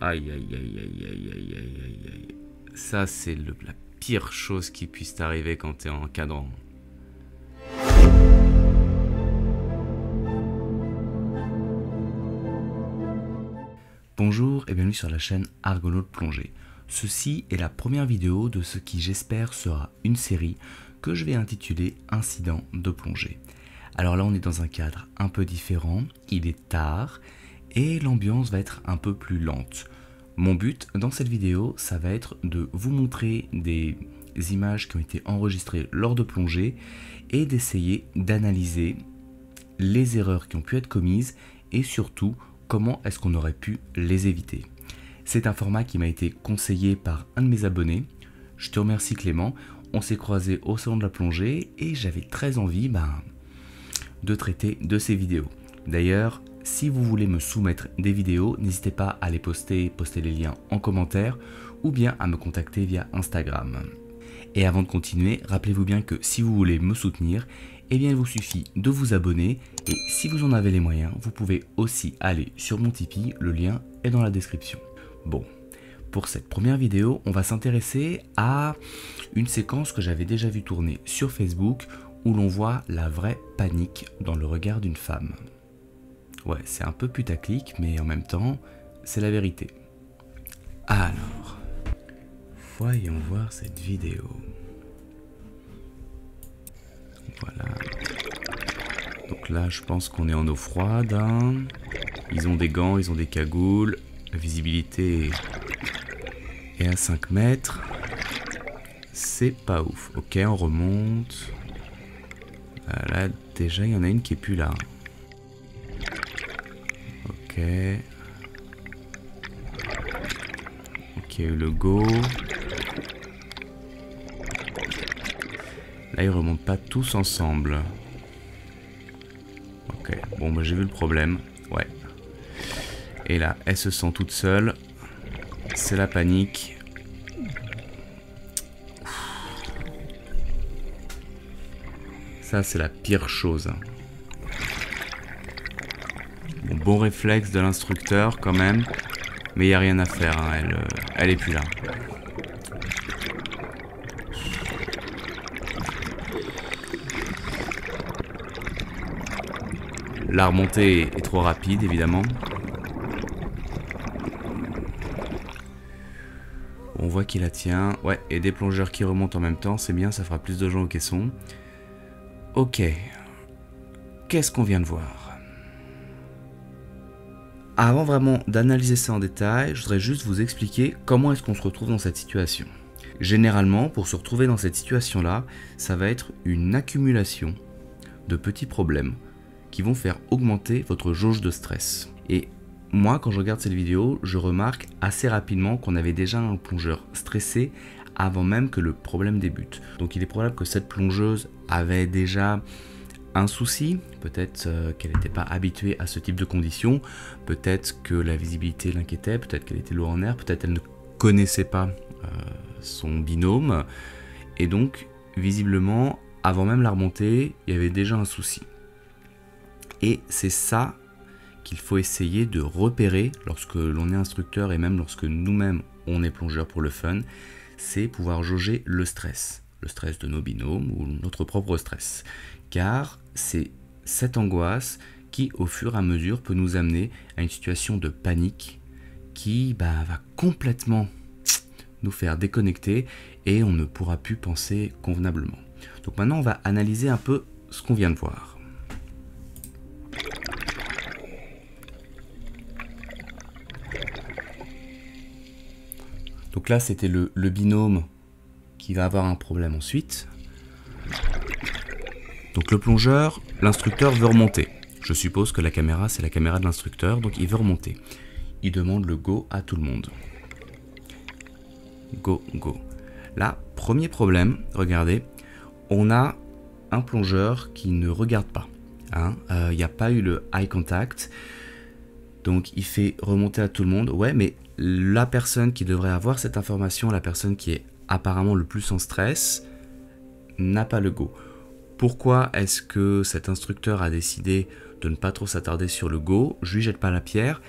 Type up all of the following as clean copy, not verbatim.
Aïe, aïe, aïe, aïe, aïe, aïe, aïe, aïe, aïe. Ça, c'est la pire chose qui puisse t'arriver quand t'es en encadrant. Bonjour et bienvenue sur la chaîne Argonaut Plongée. Ceci est la première vidéo de ce qui j'espère sera une série que je vais intituler Incident de plongée. Alors là on est dans un cadre un peu différent, il est tard et l'ambiance va être un peu plus lente. Mon but dans cette vidéo ça va être de vous montrer des images qui ont été enregistrées lors de plongée et d'essayer d'analyser les erreurs qui ont pu être commises et surtout comment est-ce qu'on aurait pu les éviter. C'est un format qui m'a été conseillé par un de mes abonnés. Je te remercie Clément, on s'est croisés au salon de la plongée et j'avais très envie de traiter de ces vidéos. D'ailleurs, si vous voulez me soumettre des vidéos, n'hésitez pas à les poster les liens en commentaire ou bien à me contacter via Instagram. Et avant de continuer, rappelez-vous bien que si vous voulez me soutenir, eh bien il vous suffit de vous abonner et si vous en avez les moyens, vous pouvez aussi aller sur mon Tipeee, le lien est dans la description. Bon, pour cette première vidéo, on va s'intéresser à une séquence que j'avais déjà vu tourner sur Facebook où l'on voit la vraie panique dans le regard d'une femme. Ouais, c'est un peu putaclic, mais en même temps, c'est la vérité. Alors, voyons voir cette vidéo. Voilà. Donc là, je pense qu'on est en eau froide. Hein. Ils ont des gants, ils ont des cagoules. La visibilité est à 5 mètres. C'est pas ouf. Ok, on remonte. Là, déjà, il y en a une qui est plus là. Ok. Ok, le go. Là, ils remontent pas tous ensemble. Ok, bon, bah, j'ai vu le problème. Ouais. Et là, elles se sent toutes seules. C'est la panique. Ça, c'est la pire chose. Bon réflexe de l'instructeur, quand même. Mais il n'y a rien à faire, hein. Elle est plus là. La remontée est trop rapide, évidemment. On voit qu'il la tient. Ouais, et des plongeurs qui remontent en même temps, c'est bien, ça fera plus de gens au caisson. Ok. Qu'est-ce qu'on vient de voir? Avant vraiment d'analyser ça en détail, je voudrais juste vous expliquer comment est-ce qu'on se retrouve dans cette situation. Généralement, pour se retrouver dans cette situation-là, ça va être une accumulation de petits problèmes qui vont faire augmenter votre jauge de stress. Et moi, quand je regarde cette vidéo, je remarque assez rapidement qu'on avait déjà un plongeur stressé avant même que le problème débute. Donc il est probable que cette plongeuse avait déjà un souci, peut-être qu'elle n'était pas habituée à ce type de conditions, peut-être que la visibilité l'inquiétait, peut-être qu'elle était low en air, peut-être qu'elle ne connaissait pas son binôme, et donc visiblement, avant même la remontée, il y avait déjà un souci. Et c'est ça qu'il faut essayer de repérer lorsque l'on est instructeur et même lorsque nous-mêmes on est plongeur pour le fun, c'est pouvoir jauger le stress de nos binômes ou notre propre stress. Car c'est cette angoisse qui, au fur et à mesure, peut nous amener à une situation de panique qui va complètement nous faire déconnecter et on ne pourra plus penser convenablement. Donc maintenant, on va analyser un peu ce qu'on vient de voir. Donc là, c'était le binôme qui va avoir un problème ensuite. Donc le plongeur, l'instructeur veut remonter. Je suppose que la caméra, c'est la caméra de l'instructeur, donc il veut remonter. Il demande le go à tout le monde. Go, go. Là, premier problème, regardez, on a un plongeur qui ne regarde pas. Il n'y a pas eu le eye contact. Donc il fait remonter à tout le monde. Ouais, mais la personne qui devrait avoir cette information, la personne qui est apparemment le plus en stress, n'a pas le go. Pourquoi est-ce que cet instructeur a décidé de ne pas trop s'attarder sur le go? Je lui jette pas la pierre,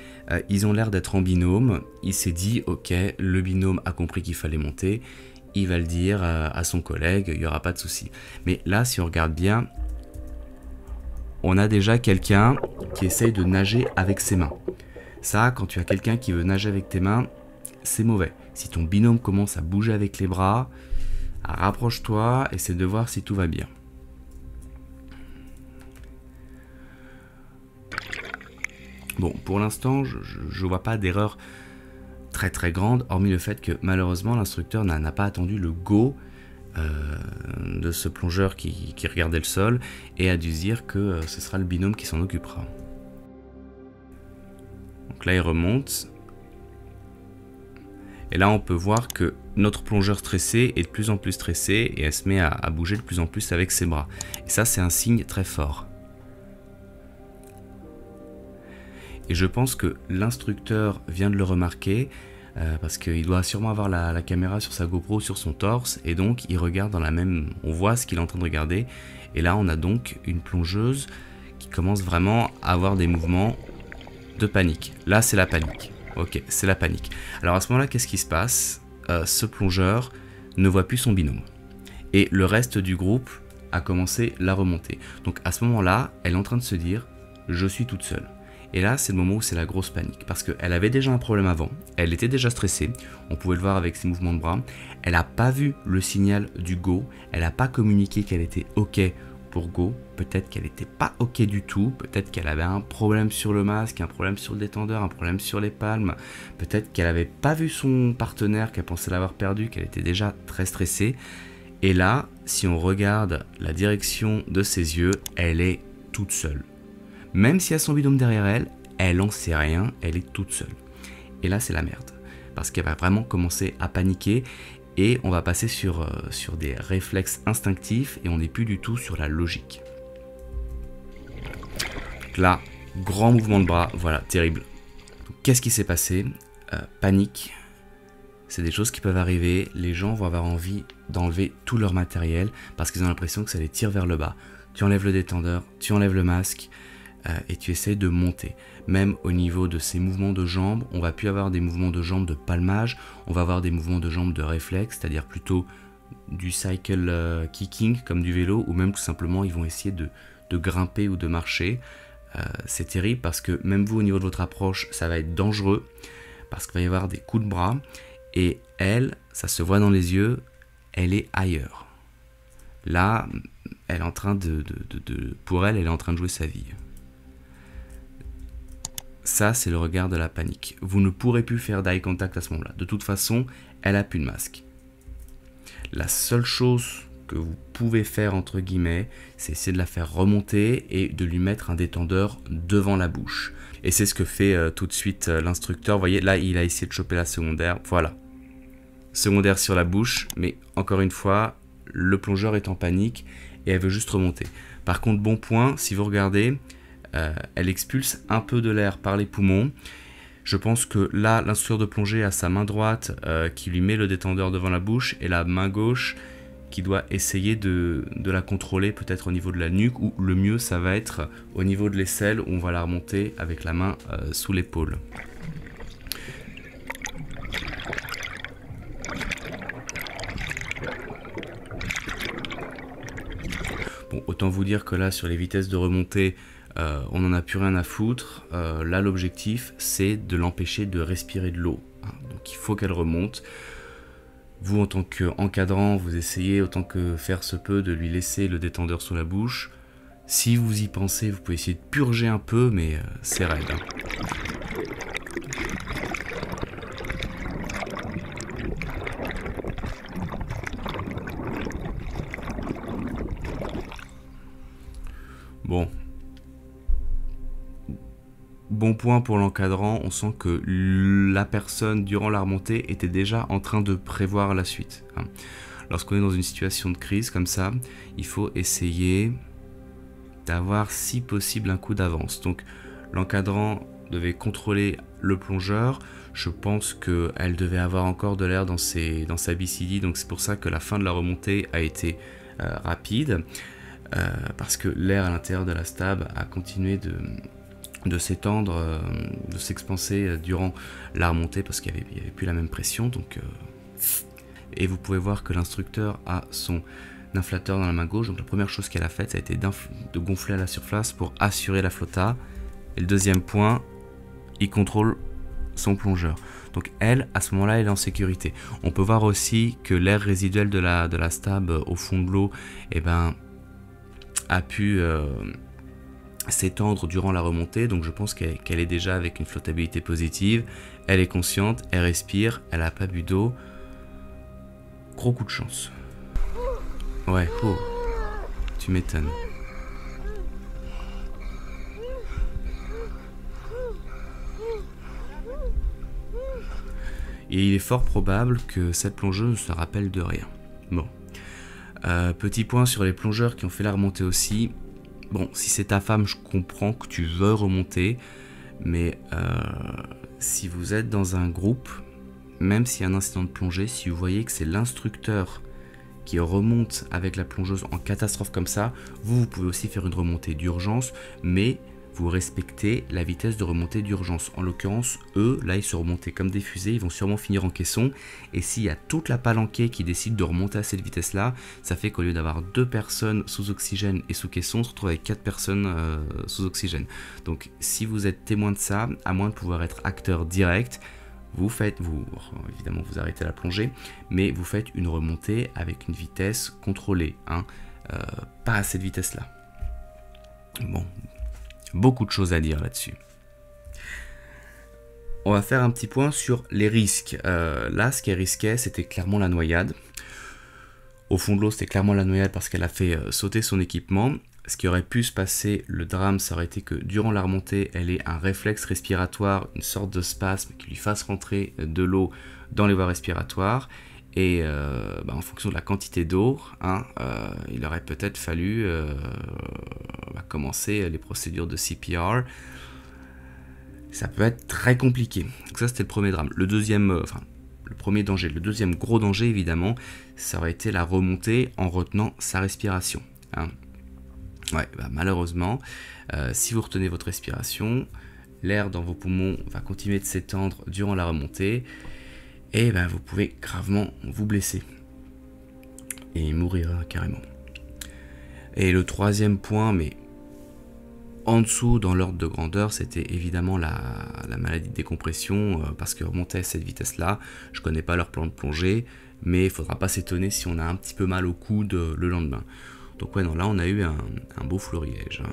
ils ont l'air d'être en binôme, il s'est dit ok, le binôme a compris qu'il fallait monter, il va le dire à son collègue, il n'y aura pas de souci. Mais là, si on regarde bien, on a déjà quelqu'un qui essaye de nager avec ses mains. Ça, quand tu as quelqu'un qui veut nager avec tes mains, c'est mauvais. Si ton binôme commence à bouger avec les bras, rapproche-toi, essaie de voir si tout va bien. Bon, pour l'instant, je ne vois pas d'erreur très grande, hormis le fait que malheureusement l'instructeur n'a pas attendu le go de ce plongeur qui regardait le sol et a dû se dire que ce sera le binôme qui s'en occupera. Donc là il remonte et là on peut voir que notre plongeur stressé est de plus en plus stressé et elle se met à bouger de plus en plus avec ses bras. Et ça c'est un signe très fort. Et je pense que l'instructeur vient de le remarquer parce qu'il doit sûrement avoir la caméra sur sa GoPro sur son torse et donc il regarde dans la même... On voit ce qu'il est en train de regarder et là on a donc une plongeuse qui commence vraiment à avoir des mouvements de panique. Là c'est la panique. Ok, c'est la panique. Alors à ce moment-là, qu'est-ce qui se passe? Ce plongeur ne voit plus son binôme et le reste du groupe a commencé la remontée. Donc à ce moment-là, elle est en train de se dire « je suis toute seule ». Et là, c'est le moment où c'est la grosse panique, parce qu'elle avait déjà un problème avant, elle était déjà stressée, on pouvait le voir avec ses mouvements de bras, elle n'a pas vu le signal du go, elle n'a pas communiqué qu'elle était ok pour go, peut-être qu'elle n'était pas ok du tout, peut-être qu'elle avait un problème sur le masque, un problème sur le détendeur, un problème sur les palmes, peut-être qu'elle n'avait pas vu son partenaire, qu'elle pensait l'avoir perdu, qu'elle était déjà très stressée, et là, si on regarde la direction de ses yeux, elle est toute seule. Même s'il y a son binôme derrière elle, elle n'en sait rien, elle est toute seule. Et là, c'est la merde. Parce qu'elle va vraiment commencer à paniquer et on va passer sur des réflexes instinctifs et on n'est plus du tout sur la logique. Donc là, grand mouvement de bras, voilà, terrible. Qu'est-ce qui s'est passé? Panique. C'est des choses qui peuvent arriver. Les gens vont avoir envie d'enlever tout leur matériel parce qu'ils ont l'impression que ça les tire vers le bas. Tu enlèves le détendeur, tu enlèves le masque. Et tu essaies de monter. Même au niveau de ces mouvements de jambes, on va plus avoir des mouvements de jambes de palmage, on va avoir des mouvements de jambes de réflexe, c'est-à-dire plutôt du cycle kicking comme du vélo, ou même tout simplement ils vont essayer de grimper ou de marcher. C'est terrible parce que même vous au niveau de votre approche, ça va être dangereux parce qu'il va y avoir des coups de bras et elle, ça se voit dans les yeux, elle est ailleurs. Là, elle est en train pour elle, elle est en train de jouer sa vie. Ça, c'est le regard de la panique. Vous ne pourrez plus faire d'eye contact à ce moment-là. De toute façon, elle n'a plus de masque. La seule chose que vous pouvez faire, entre guillemets, c'est essayer de la faire remonter et de lui mettre un détendeur devant la bouche. Et c'est ce que fait tout de suite l'instructeur. Vous voyez, là, il a essayé de choper la secondaire. Voilà. Secondaire sur la bouche, mais encore une fois, le plongeur est en panique et elle veut juste remonter. Par contre, bon point, si vous regardez... elle expulse un peu de l'air par les poumons. Je pense que là, l'instructeur de plongée a sa main droite qui lui met le détendeur devant la bouche et la main gauche qui doit essayer de la contrôler peut-être au niveau de la nuque ou le mieux ça va être au niveau de l'aisselle où on va la remonter avec la main sous l'épaule. Bon, autant vous dire que là sur les vitesses de remontée on n'en a plus rien à foutre. Là, l'objectif, c'est de l'empêcher de respirer de l'eau. Donc, il faut qu'elle remonte. Vous, en tant qu'encadrant, vous essayez autant que faire se peut de lui laisser le détendeur sous la bouche. Si vous y pensez, vous pouvez essayer de purger un peu, mais c'est raide. Bon. Bon point pour l'encadrant, on sent que la personne durant la remontée était déjà en train de prévoir la suite. Lorsqu'on est dans une situation de crise comme ça, il faut essayer d'avoir si possible un coup d'avance. Donc l'encadrant devait contrôler le plongeur, je pense qu'elle devait avoir encore de l'air dans sa BCD, donc c'est pour ça que la fin de la remontée a été rapide. parce que l'air à l'intérieur de la stab a continué de s'étendre, de s'expanser durant la remontée parce qu'il n'y avait plus la même pression. Donc, et vous pouvez voir que l'instructeur a son inflateur dans la main gauche. Donc la première chose qu'elle a faite, ça a été de gonfler à la surface pour assurer la flotta. Et le deuxième point, il contrôle son plongeur. Donc elle, à ce moment-là, elle est en sécurité. On peut voir aussi que l'air résiduel de la stab au fond de l'eau, eh ben, a pu s'étendre durant la remontée. Donc je pense qu'elle est déjà avec une flottabilité positive. Elle est consciente, elle respire, elle n'a pas bu d'eau. Gros coup de chance. Ouais, oh, tu m'étonnes. Et il est fort probable que cette plongeuse ne se rappelle de rien. Bon. Petit point sur les plongeurs qui ont fait la remontée aussi. Bon, si c'est ta femme, je comprends que tu veux remonter. Mais si vous êtes dans un groupe, même s'il y a un incident de plongée, si vous voyez que c'est l'instructeur qui remonte avec la plongeuse en catastrophe comme ça, vous pouvez aussi faire une remontée d'urgence, mais vous respectez la vitesse de remontée d'urgence. En l'occurrence, eux, là, ils se remontent comme des fusées, ils vont sûrement finir en caisson. Et s'il y a toute la palanquée qui décide de remonter à cette vitesse-là, ça fait qu'au lieu d'avoir 2 personnes sous oxygène et sous caisson, on se retrouve avec 4 personnes sous oxygène. Donc, si vous êtes témoin de ça, à moins de pouvoir être acteur direct, évidemment vous arrêtez la plongée, mais vous faites une remontée avec une vitesse contrôlée, hein, pas à cette vitesse-là. Bon, beaucoup de choses à dire là-dessus. On va faire un petit point sur les risques. Là, ce qui est risqué, c'était clairement la noyade. Au fond de l'eau, c'était clairement la noyade parce qu'elle a fait sauter son équipement. Ce qui aurait pu se passer, le drame, ça aurait été que durant la remontée, elle ait un réflexe respiratoire, une sorte de spasme qui lui fasse rentrer de l'eau dans les voies respiratoires. Et en fonction de la quantité d'eau, hein, il aurait peut-être fallu commencer les procédures de CPR. Ça peut être très compliqué. Donc ça, c'était le premier drame. Le deuxième, le premier danger, le deuxième gros danger, évidemment, ça aurait été la remontée en retenant sa respiration, hein. Ouais, malheureusement, si vous retenez votre respiration, l'air dans vos poumons va continuer de s'étendre durant la remontée et vous pouvez gravement vous blesser et mourir carrément. Et le troisième point, mais en dessous dans l'ordre de grandeur, c'était évidemment la maladie de décompression, parce que remonter à cette vitesse-là, je connais pas leur plan de plongée, mais il faudra pas s'étonner si on a un petit peu mal au coude le lendemain. Donc ouais, non, là on a eu un beau florilège, hein.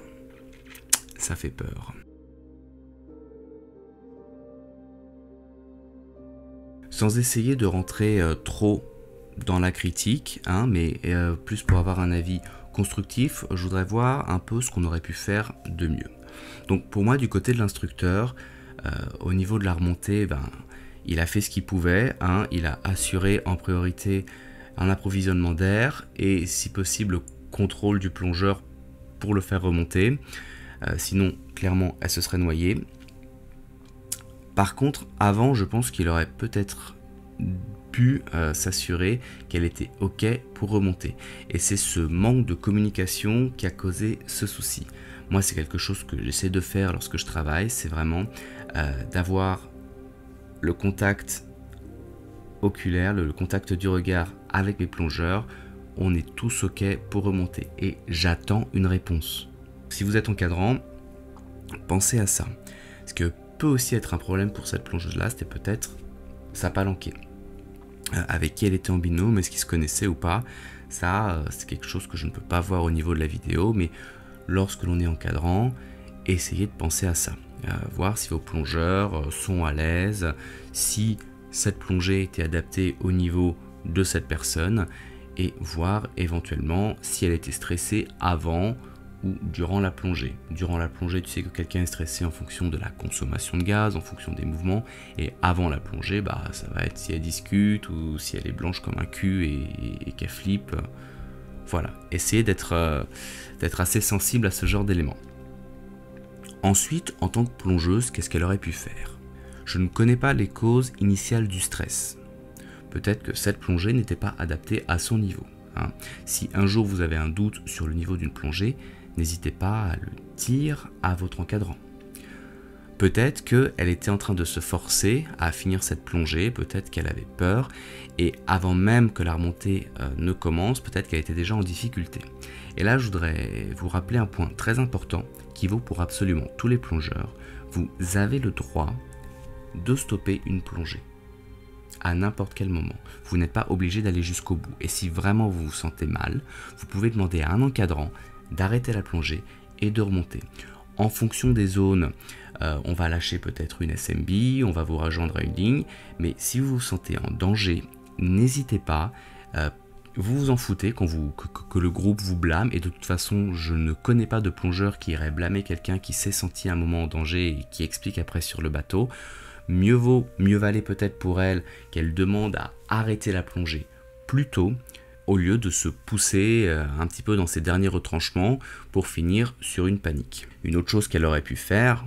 Ça fait peur. Sans essayer de rentrer trop dans la critique, hein, mais plus pour avoir un avis constructif, je voudrais voir un peu ce qu'on aurait pu faire de mieux. Donc pour moi, du côté de l'instructeur, au niveau de la remontée, il a fait ce qu'il pouvait, hein, il a assuré en priorité un approvisionnement d'air et si possible contrôle du plongeur pour le faire remonter, sinon clairement elle se serait noyée. Par contre, avant, je pense qu'il aurait peut-être pu s'assurer qu'elle était ok pour remonter, et c'est ce manque de communication qui a causé ce souci. Moi, c'est quelque chose que j'essaie de faire lorsque je travaille, c'est vraiment d'avoir le contact oculaire, le contact du regard avec mes plongeurs. On est tous ok pour remonter et j'attends une réponse. Si vous êtes encadrant, pensez à ça. Ce que peut aussi être un problème pour cette plongeuse-là, c'était peut-être sa palanquée. Avec qui elle était en binôme, est-ce qu'ils se connaissaient ou pas? Ça, c'est quelque chose que je ne peux pas voir au niveau de la vidéo, mais lorsque l'on est encadrant, essayez de penser à ça. Voir si vos plongeurs sont à l'aise, si cette plongée était adaptée au niveau de cette personne, et voir éventuellement si elle était stressée avant ou durant la plongée. Durant la plongée, tu sais que quelqu'un est stressé en fonction de la consommation de gaz, en fonction des mouvements, et avant la plongée, ça va être si elle discute ou si elle est blanche comme un cul et qu'elle flippe. Voilà, essayez d'être assez sensible à ce genre d'éléments. Ensuite, en tant que plongeuse, qu'est-ce qu'elle aurait pu faire? Je ne connais pas les causes initiales du stress. Peut-être que cette plongée n'était pas adaptée à son niveau. hein. Si un jour vous avez un doute sur le niveau d'une plongée, n'hésitez pas à le dire à votre encadrant. Peut-être qu'elle était en train de se forcer à finir cette plongée, peut-être qu'elle avait peur, et avant même que la remontée ne commence, peut-être qu'elle était déjà en difficulté. Et là, je voudrais vous rappeler un point très important qui vaut pour absolument tous les plongeurs. Vous avez le droit de stopper une plongée à n'importe quel moment. Vous n'êtes pas obligé d'aller jusqu'au bout. Et si vraiment vous vous sentez mal, vous pouvez demander à un encadrant d'arrêter la plongée et de remonter. En fonction des zones, on va lâcher peut-être une SMB, on va vous rejoindre à une ligne, mais si vous vous sentez en danger, n'hésitez pas, vous vous en foutez que le groupe vous blâme, et de toute façon, je ne connais pas de plongeur qui irait blâmer quelqu'un qui s'est senti un moment en danger et qui explique après sur le bateau. Mieux valait peut-être pour elle qu'elle demande à arrêter la plongée plus tôt, au lieu de se pousser un petit peu dans ses derniers retranchements pour finir sur une panique. Une autre chose qu'elle aurait pu faire,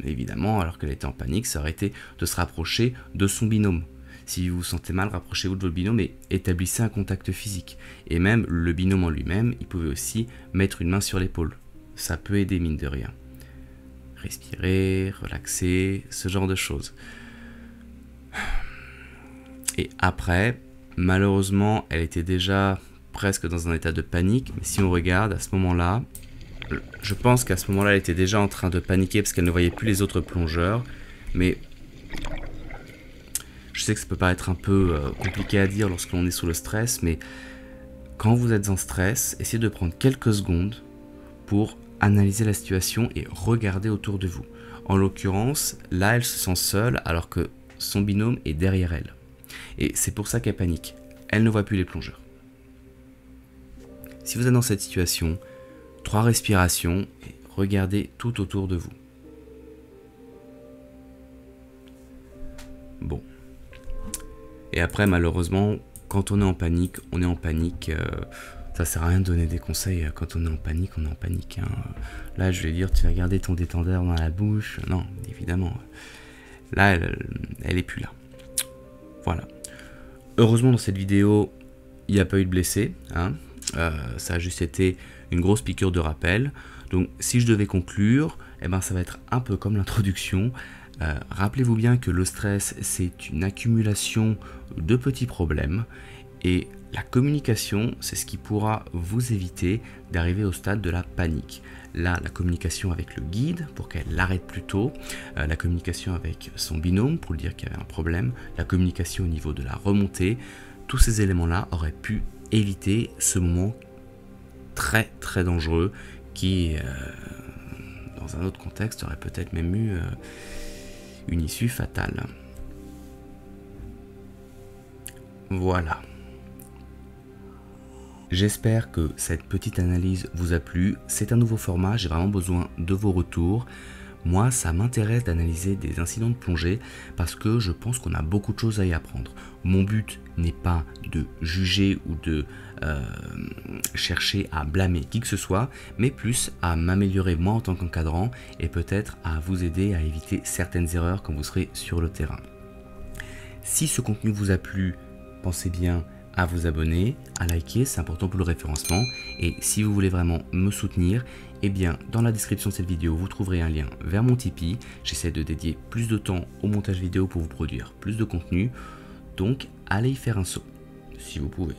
évidemment, alors qu'elle était en panique, ça aurait été de se rapprocher de son binôme. Si vous vous sentez mal, rapprochez-vous de votre binôme et établissez un contact physique. Et même le binôme en lui-même, il pouvait aussi mettre une main sur l'épaule. Ça peut aider, mine de rien. Respirer, relaxer, ce genre de choses. Et après, malheureusement, elle était déjà presque dans un état de panique. Mais si on regarde à ce moment-là, je pense qu'à ce moment-là, elle était déjà en train de paniquer parce qu'elle ne voyait plus les autres plongeurs. Mais je sais que ça peut paraître un peu compliqué à dire lorsqu'on est sous le stress, mais quand vous êtes en stress, essayez de prendre quelques secondes pour analyser la situation et regarder autour de vous. En l'occurrence, là, elle se sent seule alors que son binôme est derrière elle. Et c'est pour ça qu'elle panique. Elle ne voit plus les plongeurs. Si vous êtes dans cette situation, 3 respirations et regardez tout autour de vous. Bon. Et après, malheureusement, quand on est en panique, on est en panique. Ça sert à rien de donner des conseils. Quand on est en panique, on est en panique. Hein. Là, je vais dire, tu vas garder ton détendeur dans la bouche. Non, évidemment. Là, elle est plus là. Voilà. Heureusement, dans cette vidéo, il n'y a pas eu de blessés. Hein. Ça a juste été une grosse piqûre de rappel. Donc, si je devais conclure, eh ben, ça va être un peu comme l'introduction. Rappelez-vous bien que le stress, c'est une accumulation de petits problèmes. Et la communication, c'est ce qui pourra vous éviter d'arriver au stade de la panique. Là, la communication avec le guide pour qu'elle l'arrête plus tôt, la communication avec son binôme pour lui dire qu'il y avait un problème, la communication au niveau de la remontée, tous ces éléments-là auraient pu éviter ce moment très très dangereux qui, dans un autre contexte, aurait peut-être même eu une issue fatale. Voilà. J'espère que cette petite analyse vous a plu. C'est un nouveau format, j'ai vraiment besoin de vos retours. Moi, ça m'intéresse d'analyser des incidents de plongée parce que je pense qu'on a beaucoup de choses à y apprendre. Mon but n'est pas de juger ou de chercher à blâmer qui que ce soit, mais plus à m'améliorer moi en tant qu'encadrant et peut-être à vous aider à éviter certaines erreurs quand vous serez sur le terrain. Si ce contenu vous a plu, pensez bien à vous abonner, à liker, c'est important pour le référencement. Et si vous voulez vraiment me soutenir, eh bien dans la description de cette vidéo, vous trouverez un lien vers mon Tipeee. J'essaie de dédier plus de temps au montage vidéo pour vous produire plus de contenu. Donc allez y faire un saut, si vous pouvez.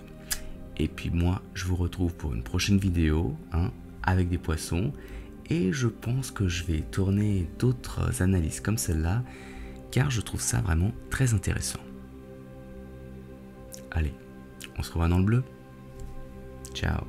Et puis moi, je vous retrouve pour une prochaine vidéo avec des poissons. Et je pense que je vais tourner d'autres analyses comme celle-là, car je trouve ça vraiment très intéressant. Allez, on se revoit dans le bleu. Ciao.